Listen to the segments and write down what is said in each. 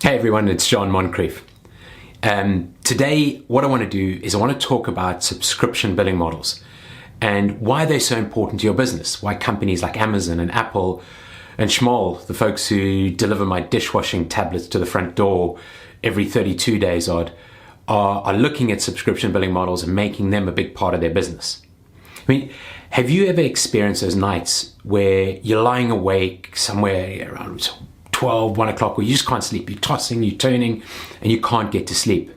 Hey everyone, it's John Moncrief. Today, what I want to do is I want to talk about subscription billing models and why they're so important to your business. Why companies like Amazon and Apple and Schmoll, the folks who deliver my dishwashing tablets to the front door every 32 days odd, are looking at subscription billing models and making them a big part of their business. I mean, have you ever experienced those nights where you're lying awake somewhere around 12, 1 o'clock, where you just can't sleep? You're tossing, you're turning, and you can't get to sleep.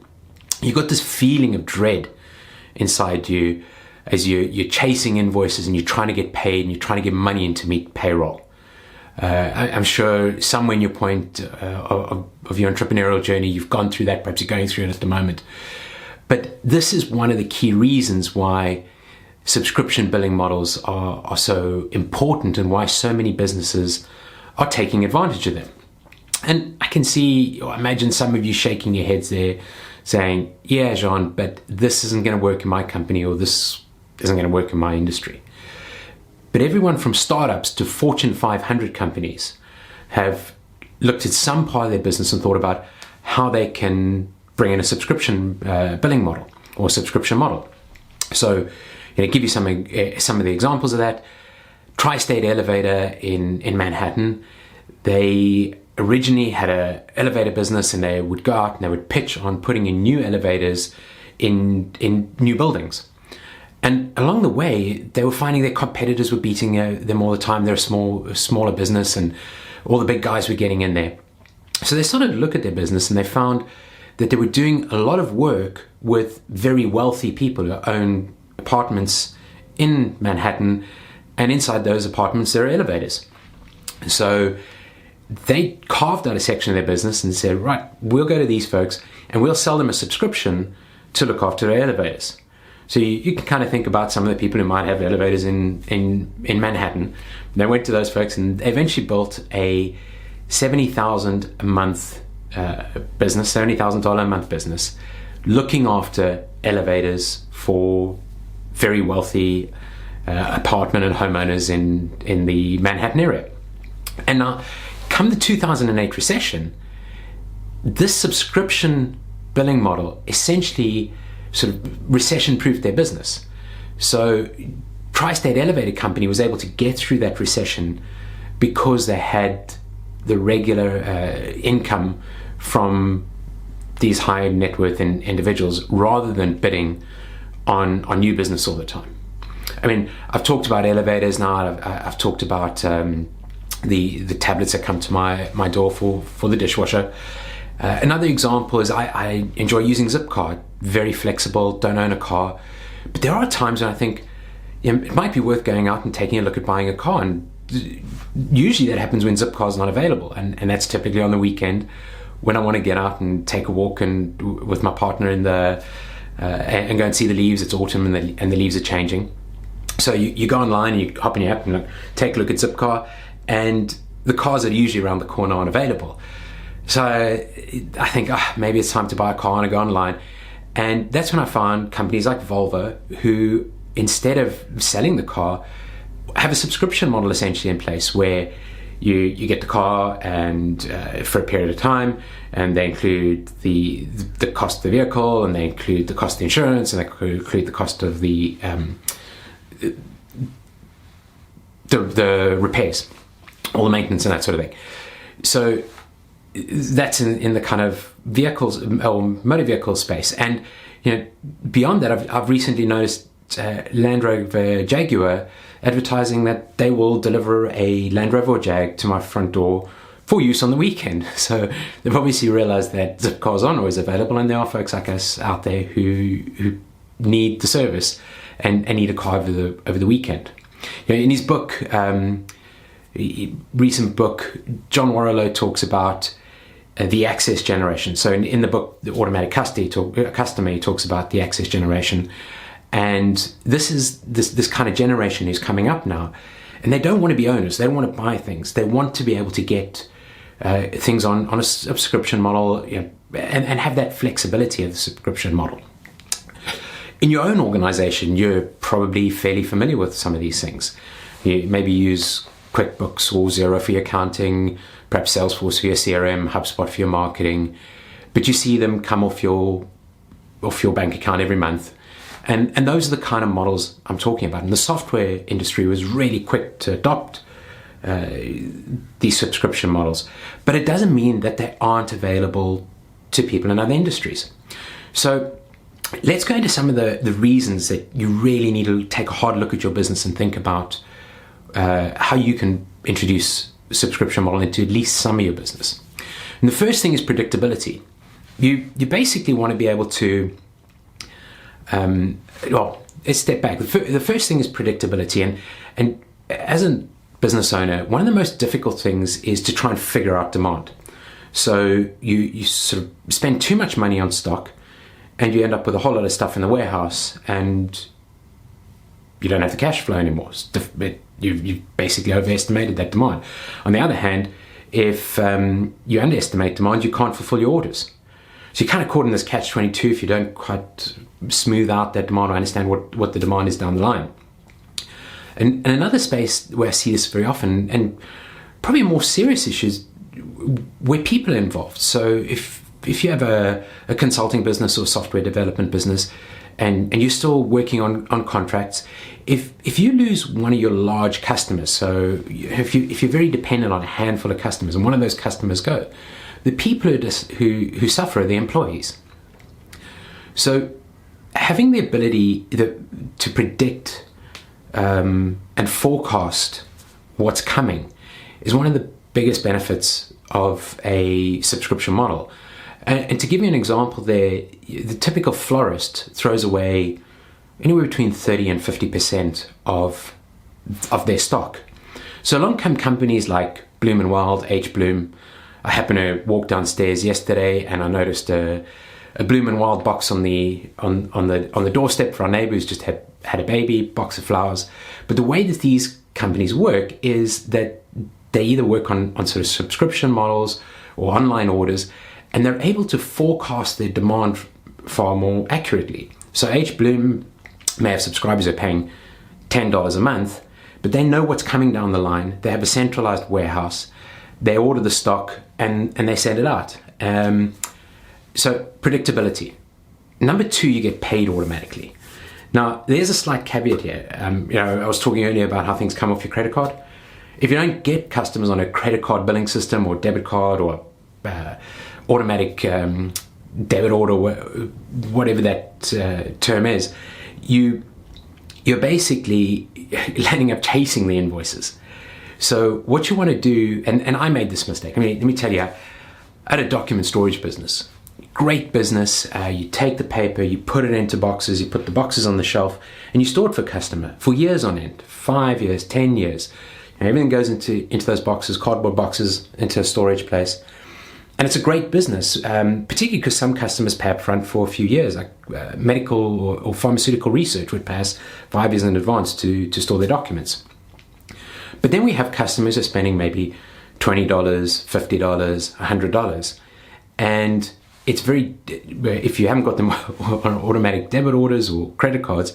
You've got this feeling of dread inside you as you're chasing invoices and you're trying to get paid and you're trying to get money in to meet payroll. I'm sure somewhere in your point of your entrepreneurial journey, you've gone through that, perhaps you're going through it at the moment. But this is one of the key reasons why subscription billing models are so important and why so many businesses are taking advantage of them. And I can see, or imagine some of you shaking your heads there saying, yeah, Jean, but this isn't going to work in my company, or this isn't going to work in my industry. But everyone from startups to Fortune 500 companies have looked at some part of their business and thought about how they can bring in a subscription billing model or subscription model. So, give you some of the examples of that. Tri-State Elevator in Manhattan, they originally had an elevator business, and they would go out and they would pitch on putting in new elevators in new buildings. And along the way, they were finding their competitors were beating them all the time. They're a smaller business, and all the big guys were getting in there. So they started to look at their business, and they found that they were doing a lot of work with very wealthy people who own apartments in Manhattan, and inside those apartments there are elevators. So they carved out a section of their business and said, right, we'll go to these folks and we'll sell them a subscription to look after their elevators. So you can kind of think about some of the people who might have elevators in Manhattan. They went to those folks and they eventually built a $70,000 a month business, $70,000 a month business, looking after elevators for very wealthy apartment and homeowners in the Manhattan area. And now, come the 2008 recession, this subscription billing model essentially sort of recession-proofed their business. So Tri-State Elevator Company was able to get through that recession because they had the regular income from these high net worth individuals, rather than bidding on new business all the time. I mean, I've talked about elevators now. I've talked about the tablets that come to my door for the dishwasher. Another example is I enjoy using Zipcar. Very flexible, don't own a car. But there are times when I think it might be worth going out and taking a look at buying a car. And usually that happens when Zipcar is not available. And that's typically on the weekend when I want to get out and take a walk with my partner and go and see the leaves. It's autumn and the leaves are changing. So you go online and you hop in your app and take a look at Zipcar, and the cars that are usually around the corner aren't available. So I think maybe it's time to buy a car, and I go online. And that's when I found companies like Volvo, who instead of selling the car, have a subscription model essentially in place where you get the car and for a period of time, and they include the cost of the vehicle, and they include the cost of the insurance, and they include the cost of the repairs, all the maintenance and that sort of thing. So that's in the kind of vehicles or motor vehicle space. And beyond that, I've recently noticed Land Rover Jaguar advertising that they will deliver a Land Rover Jag to my front door for use on the weekend. So they've obviously realized that Zipcars aren't always available, and there are folks like us out there who need the service and need a car over the weekend. In his book, recent book, John Warrillow talks about the access generation. So in the book, The Automatic Customer, he talks about the access generation. And this is this kind of generation who's coming up now. And they don't want to be owners. They don't want to buy things. They want to be able to get things on a subscription model, and have that flexibility of the subscription model. In your own organization, you're probably fairly familiar with some of these things. You maybe use QuickBooks or Xero for your accounting, perhaps Salesforce for your CRM, HubSpot for your marketing, but you see them come off your bank account every month. And those are the kind of models I'm talking about. And the software industry was really quick to adopt these subscription models. But it doesn't mean that they aren't available to people in other industries. So let's go into some of the reasons that you really need to take a hard look at your business and think about how you can introduce a subscription model into at least some of your business. And the first thing is predictability. You basically want to be able to, let's step back. The first thing is predictability. And as a business owner, one of the most difficult things is to try and figure out demand. So you sort of spend too much money on stock and you end up with a whole lot of stuff in the warehouse and you don't have the cash flow anymore. You've basically overestimated that demand. On the other hand, if you underestimate demand, you can't fulfill your orders. So you're kind of caught in this catch-22 if you don't quite smooth out that demand or understand what the demand is down the line. And another space where I see this very often, and probably a more serious issue, is where people are involved. So if you have a consulting business or software development business and you're still working on contracts, if you lose one of your large customers, so if you're very dependent on a handful of customers and one of those customers go, the people who suffer are the employees. So having the ability to predict and forecast what's coming is one of the biggest benefits of a subscription model. And to give you an example there, the typical florist throws away anywhere between 30 and 50% of their stock. So along come companies like Bloom & Wild, H. Bloom. I happened to walk downstairs yesterday and I noticed a Bloom & Wild box on the doorstep for our neighbor who's just had a baby, box of flowers. But the way that these companies work is that they either work on sort of subscription models or online orders, and they're able to forecast their demand far more accurately. So H. Bloom may have subscribers who are paying $10 a month, but they know what's coming down the line. They have a centralized warehouse. They order the stock and they send it out. So predictability. Number two, you get paid automatically. Now, there's a slight caveat here. I was talking earlier about how things come off your credit card. If you don't get customers on a credit card billing system or debit card or automatic debit order, whatever that term is, you're basically landing up chasing the invoices. So what you want to do, and I made this mistake. I mean, let me tell you, I had a document storage business. Great business. You take the paper, you put it into boxes, you put the boxes on the shelf, and you store it for customer for years on end, 5 years, 10 years. And everything goes into those boxes, cardboard boxes, into a storage place. And it's a great business, particularly because some customers pay up front for a few years, like medical or pharmaceutical research would pass 5 years in advance to store their documents. But then we have customers who are spending maybe $20, $50, $100. And it's if you haven't got them on automatic debit orders or credit cards,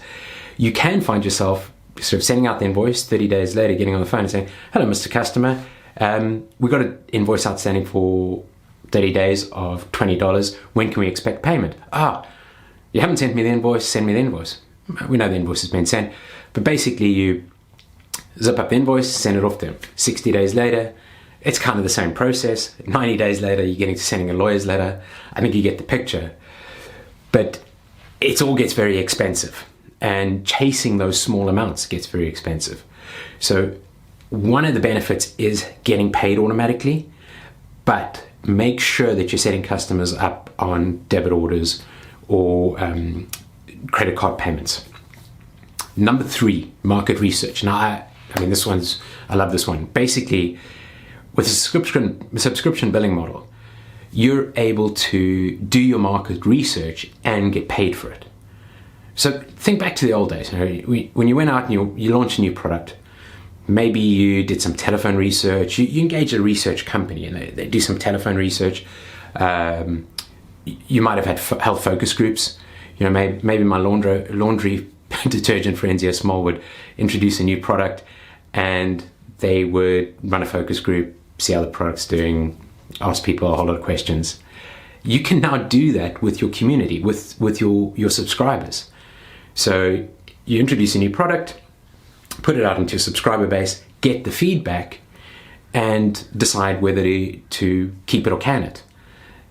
you can find yourself sort of sending out the invoice 30 days later, getting on the phone and saying, "Hello, Mr. Customer, we've got an invoice outstanding for 30 days of $20. When can we expect payment?" You haven't sent me the invoice, send me the invoice. We know the invoice has been sent, but basically you zip up the invoice, send it off to them. 60 days later, it's kind of the same process. 90 days later, you're getting to sending a lawyer's letter. I think you get the picture. But it all gets very expensive. And chasing those small amounts gets very expensive. So one of the benefits is getting paid automatically, but make sure that you're setting customers up on debit orders or credit card payments. Number three, market research. Now, I love this one. Basically, with a subscription billing model, you're able to do your market research and get paid for it. So think back to the old days. When you went out and you launched a new product, maybe you did some telephone research. You engage a research company and they do some telephone research. You might have had health focus groups. Maybe my laundry detergent friends here small would introduce a new product and they would run a focus group, see how the product's doing, ask people a whole lot of questions. You can now do that with your community, with your subscribers. So you introduce a new product, put it out into your subscriber base, get the feedback, and decide whether to keep it or can it.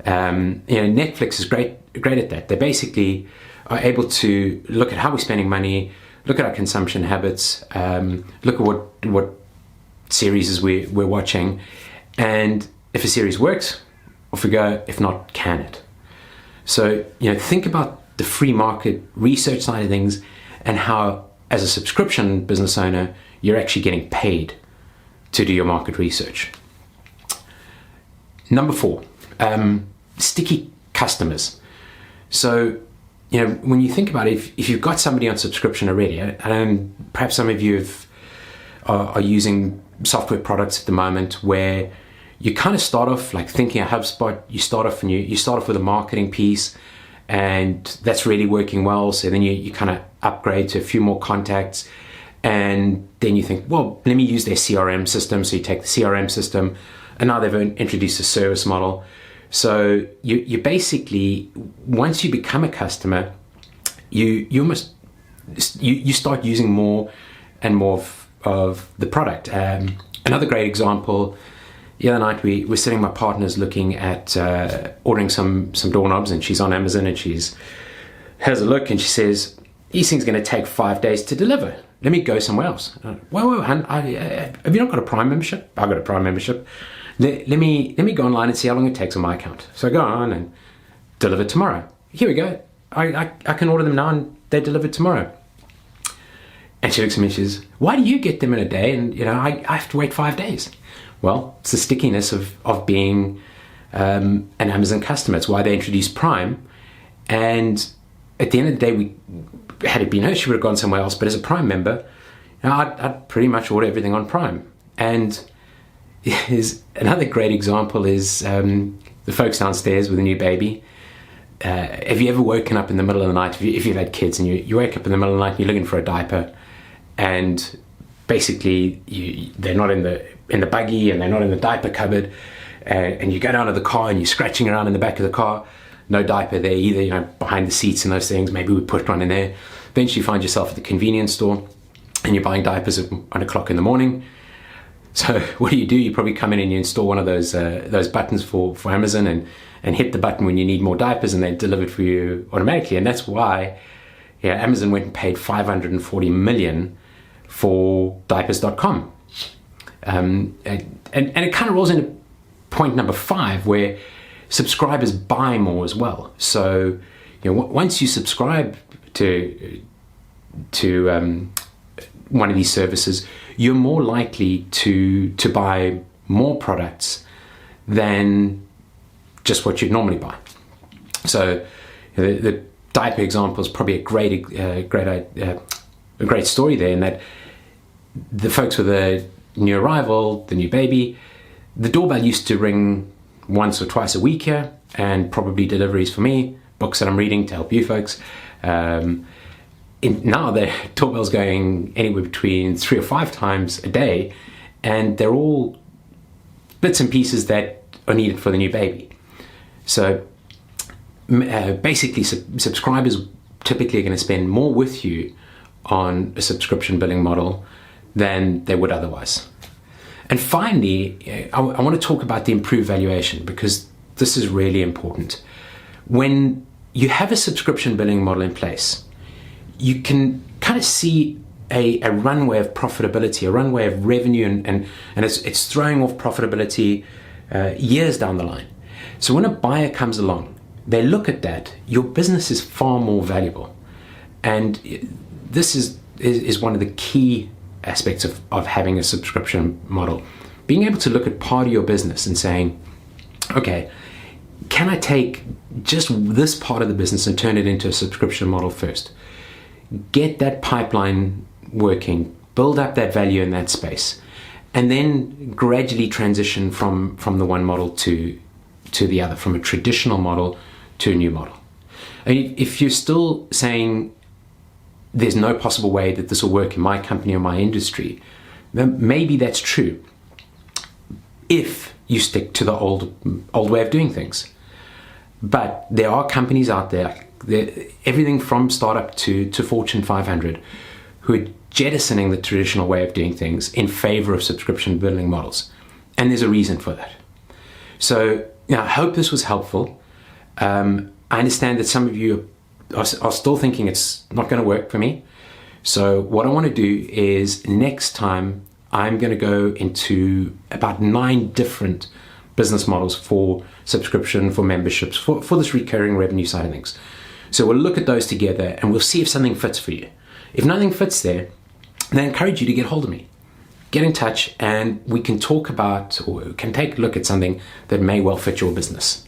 Netflix is great at that. They basically are able to look at how we're spending money, look at our consumption habits, look at what series we're watching, and if a series works, off we go. If not, can it? So think about the free market research side of things, and how, as a subscription business owner, you're actually getting paid to do your market research. Number 4, sticky customers. So, when you think about it, if you've got somebody on subscription already, and perhaps some of you are using software products at the moment where you kind of start off like thinking a HubSpot, you start off with a marketing piece, and that's really working well. So then you kind of upgrade to a few more contacts, and then you think, well, let me use their CRM system. So you take the CRM system, and now they've introduced a service model. So you basically, once you become a customer, you start using more and more of the product. Another great example, the other night we were sitting, my partner's looking at ordering some doorknobs, and she's on Amazon, and has a look, and she says, these things are going to take 5 days to deliver. Let me go somewhere else. Whoa, have you not got a Prime membership? I've got a Prime membership. Let me go online and see how long it takes on my account. So I go on and deliver tomorrow. Here we go. I can order them now and they're delivered tomorrow. And she looks at me and she says, why do you get them in a day and I have to wait 5 days? Well, it's the stickiness of being an Amazon customer. It's why they introduced Prime. And at the end of the day, had it been her, she would have gone somewhere else. But as a Prime member, I'd pretty much order everything on Prime. And another great example is the folks downstairs with a new baby. Have you ever woken up in the middle of the night, if you've had kids, and you wake up in the middle of the night and you're looking for a diaper, and basically they're not in the buggy and they're not in the diaper cupboard, and you go down to the car and you're scratching around in the back of the car, no diaper there either, behind the seats and those things, maybe we put one in there. Eventually you find yourself at the convenience store and you're buying diapers at 1 o'clock in the morning. So what do? You probably come in and you install one of those buttons for Amazon and hit the button when you need more diapers, and they're delivered for you automatically. And that's why Amazon went and paid $540 million for diapers.com. And it kind of rolls into point number 5, where subscribers buy more as well. So once you subscribe to one of these services, you're more likely to buy more products than just what you'd normally buy. So the diaper example is probably a great story there, in that the folks with a new arrival, the new baby, the doorbell used to ring once or twice a week here, and probably deliveries for me, books that I'm reading to help you folks. Now the doorbell's going anywhere between 3 or 5 times a day, and they're all bits and pieces that are needed for the new baby. So basically subscribers typically are going to spend more with you on a subscription billing model than they would otherwise. And finally, I want to talk about the improved valuation, because this is really important. When you have a subscription billing model in place, you can kind of see a runway of profitability, a runway of revenue, and it's throwing off profitability years down the line. So when a buyer comes along, they look at that, your business is far more valuable. And this is one of the key aspects of having a subscription model. Being able to look at part of your business and saying, okay, can I take just this part of the business and turn it into a subscription model first? Get that pipeline working, build up that value in that space, and then gradually transition from the one model to the other, from a traditional model to a new model. And if you're still saying there's no possible way that this will work in my company or my industry, then maybe that's true. if you stick to the old way of doing things. But there are companies out there, everything from startup to Fortune 500, who are jettisoning the traditional way of doing things in favor of subscription billing models. And there's a reason for that. So I hope this was helpful. I understand that some of you are still thinking it's not going to work for me. So what I want to do is next time I'm going to go into about 9 different business models for subscription, for memberships, for this recurring revenue side of things. So we'll look at those together and we'll see if something fits for you. If nothing fits there, then I encourage you to get hold of me. Get in touch and we can talk about, or we can take a look at something that may well fit your business.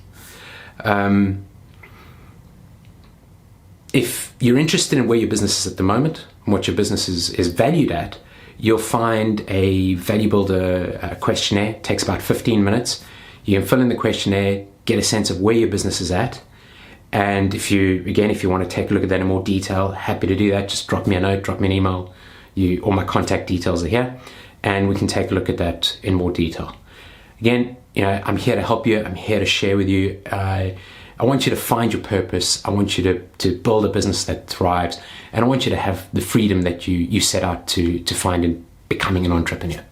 If you're interested in where your business is at the moment and what your business is valued at, you'll find a Value Builder questionnaire. It takes about 15 minutes. You can fill in the questionnaire, get a sense of where your business is at. And if you want to take a look at that in more detail, happy to do that. Just drop me a note, drop me an email. All my contact details are here, and we can take a look at that in more detail. Again, I'm here to help you. I'm here to share with you. I want you to find your purpose. I want you to build a business that thrives, and I want you to have the freedom that you set out to find in becoming an entrepreneur.